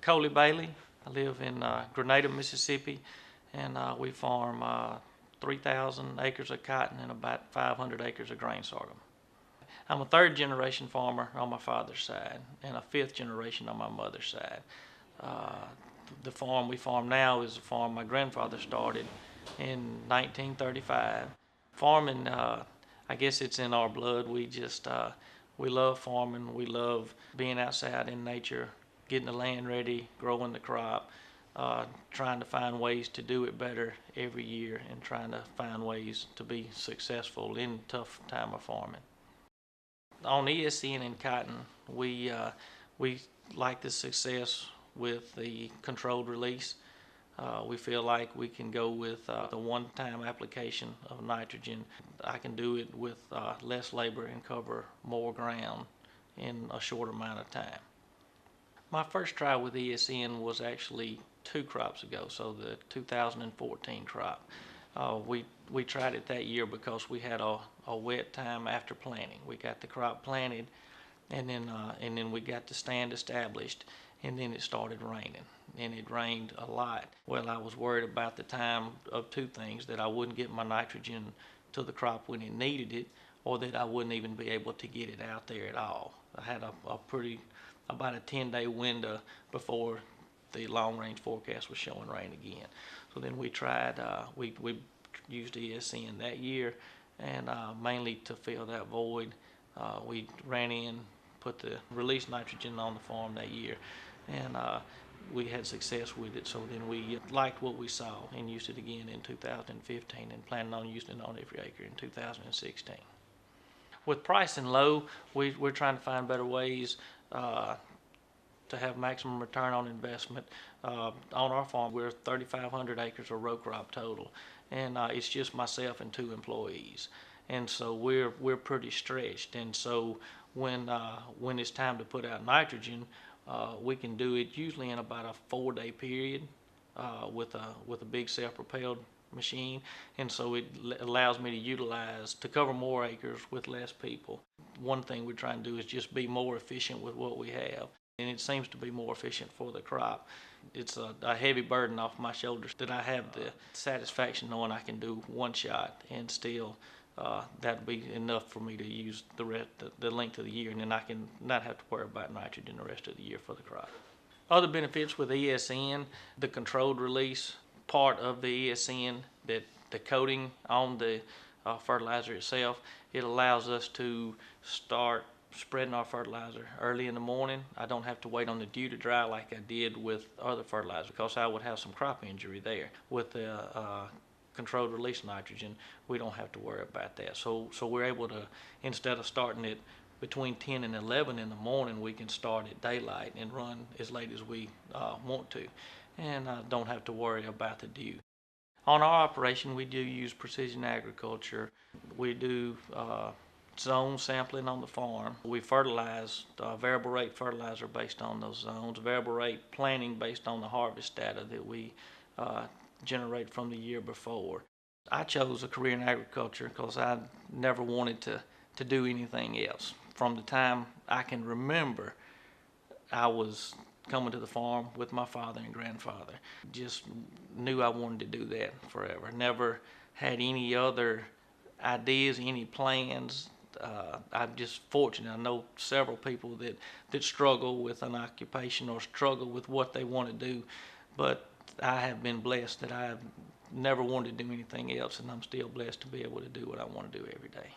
Coley Bailey. I live in Grenada, Mississippi, and we farm 3,000 acres of cotton and about 500 acres of grain sorghum. I'm a third generation farmer on my father's side and a fifth generation on my mother's side. Uh, the farm we farm now is a farm my grandfather started in 1935. Farming, I guess it's in our blood. We love farming. We love being outside in nature, getting the land ready, growing the crop, trying to find ways to do it better every year, and trying to find ways to be successful in tough time of farming. On ESN and cotton, we like the success with the controlled release. We feel like we can go with the one-time application of nitrogen. I can do it with less labor and cover more ground in a short amount of time. My first try with ESN was actually 2 crops ago, so the 2014 crop. We tried it that year because we had a wet time after planting. We got the crop planted, and then we got the stand established, and then it started raining, and it rained a lot. Well, I was worried about the time of 2 things: that I wouldn't get my nitrogen to the crop when it needed it, or that I wouldn't even be able to get it out there at all. I had about a 10-day window before the long-range forecast was showing rain again. So then we tried, we used ESN that year, and mainly to fill that void. We ran in, put the released nitrogen on the farm that year, and we had success with it. So then we liked what we saw and used it again in 2015, and planning on using it on every acre in 2016. With pricing low, we're trying to find better ways to have maximum return on investment. On our farm, we're 3,500 acres of row crop total, and it's just myself and 2 employees, and so we're pretty stretched. And so when it's time to put out nitrogen, we can do it usually in about a 4-day period with a big self-propelled machine, and so it allows me to cover more acres with less people. One thing we're trying to do is just be more efficient with what we have, and it seems to be more efficient for the crop. It's a heavy burden off my shoulders that I have the satisfaction knowing I can do 1 shot, and still that'd be enough for me to use the length of the year, and then I can not have to worry about nitrogen the rest of the year for the crop. Other benefits with ESN: the controlled release part of the ESN, that the coating on the fertilizer itself, it allows us to start spreading our fertilizer early in the morning. I don't have to wait on the dew to dry like I did with other fertilizers, because I would have some crop injury there. With the controlled release nitrogen, we don't have to worry about that. So we're able to, instead of starting it between 10 and 11 in the morning, we can start at daylight and run as late as we want to, and don't have to worry about the dew. On our operation, we do use precision agriculture. We do zone sampling on the farm. We fertilize variable rate fertilizer based on those zones, variable rate planting based on the harvest data that we generate from the year before. I chose a career in agriculture because I never wanted to do anything else. From the time I can remember, I was coming to the farm with my father and grandfather. Just knew I wanted to do that forever. Never had any other ideas, any plans. I'm just fortunate. I know several people that struggle with an occupation or struggle with what they want to do, but I have been blessed that I've never wanted to do anything else, and I'm still blessed to be able to do what I want to do every day.